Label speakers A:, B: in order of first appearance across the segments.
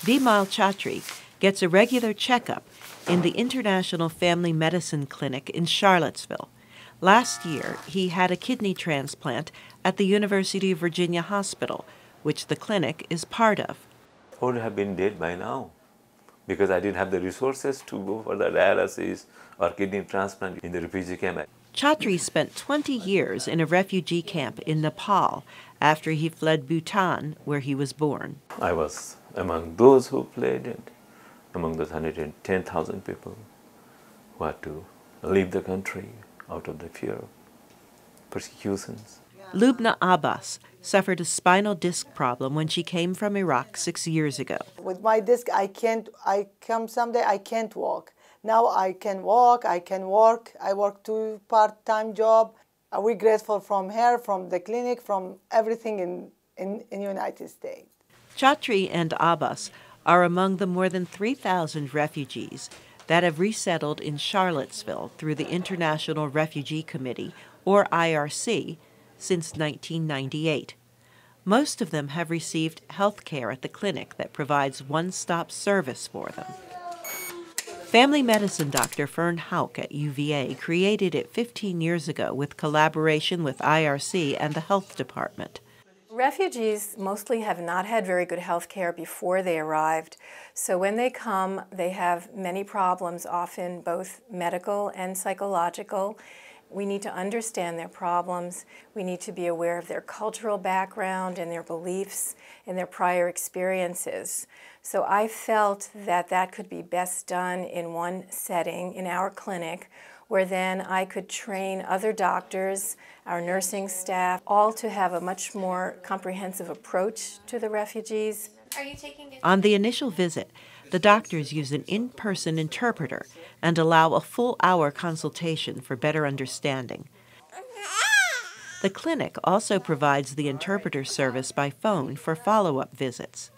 A: Bimal Chatri gets a regular checkup in the International Family Medicine Clinic in Charlottesville. Last year, he had a kidney transplant at the University of Virginia Hospital, which the clinic is part of.
B: I would have been dead by now because I didn't have the resources to go for the dialysis or kidney transplant in the refugee camp.
A: Chatri spent 20 years in a refugee camp in Nepal after he fled Bhutan, where he was born.
B: I was among those who fled, and among those 110,000 people who had to leave the country out of the fear of persecutions.
A: Lubna Abbas suffered a spinal disc problem when she came from Iraq 6 years ago.
C: With my disc, someday I can't walk. Now I can walk, I can work. I work 2 part-time job. We're grateful from her, from the clinic, from everything in United States.
A: Chatri and Abbas are among the more than 3,000 refugees that have resettled in Charlottesville through the International Refugee Committee, or IRC, since 1998. Most of them have received health care at the clinic that provides one-stop service for them. Family medicine doctor Fern Hauk at UVA created it 15 years ago with collaboration with IRC and the health department.
D: Refugees mostly have not had very good health care before they arrived. So when they come, they have many problems, often both medical and psychological. We need to understand their problems. We need to be aware of their cultural background and their beliefs and their prior experiences. So I felt that that could be best done in one setting, in our clinic, where then I could train other doctors, our nursing staff, all to have a much more comprehensive approach to the refugees.
A: On the initial visit, the doctors use an in-person interpreter and allow a full-hour consultation for better understanding. The clinic also provides the interpreter service by phone for follow-up visits.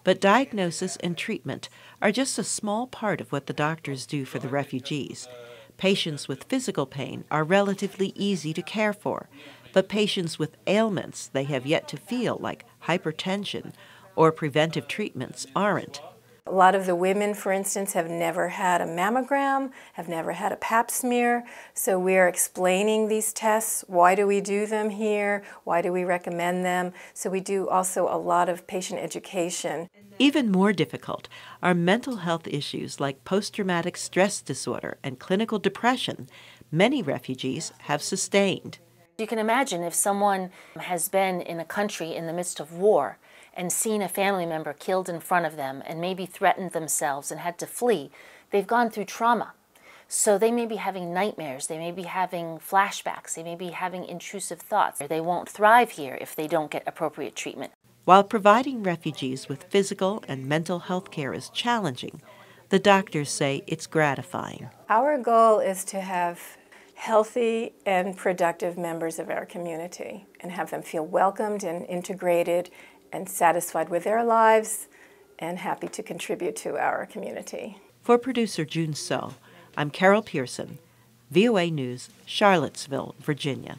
A: But diagnosis and treatment are just a small part of what the doctors do for the refugees. Patients with physical pain are relatively easy to care for, but patients with ailments they have yet to feel, like hypertension or preventive treatments, aren't.
D: A lot of the women, for instance, have never had a mammogram, have never had a pap smear, so we're explaining these tests. Why do we do them here? Why do we recommend them? So we do also a lot of patient education.
A: Even more difficult are mental health issues like post-traumatic stress disorder and clinical depression many refugees have sustained.
E: You can imagine if someone has been in a country in the midst of war and seen a family member killed in front of them and maybe threatened themselves and had to flee, they've gone through trauma. So they may be having nightmares, they may be having flashbacks, they may be having intrusive thoughts. They won't thrive here if they don't get appropriate treatment.
A: While providing refugees with physical and mental health care is challenging, the doctors say it's gratifying.
D: Our goal is to have healthy and productive members of our community and have them feel welcomed and integrated and satisfied with their lives and happy to contribute to our community.
A: For producer June So, I'm Carol Pearson, VOA News, Charlottesville, Virginia.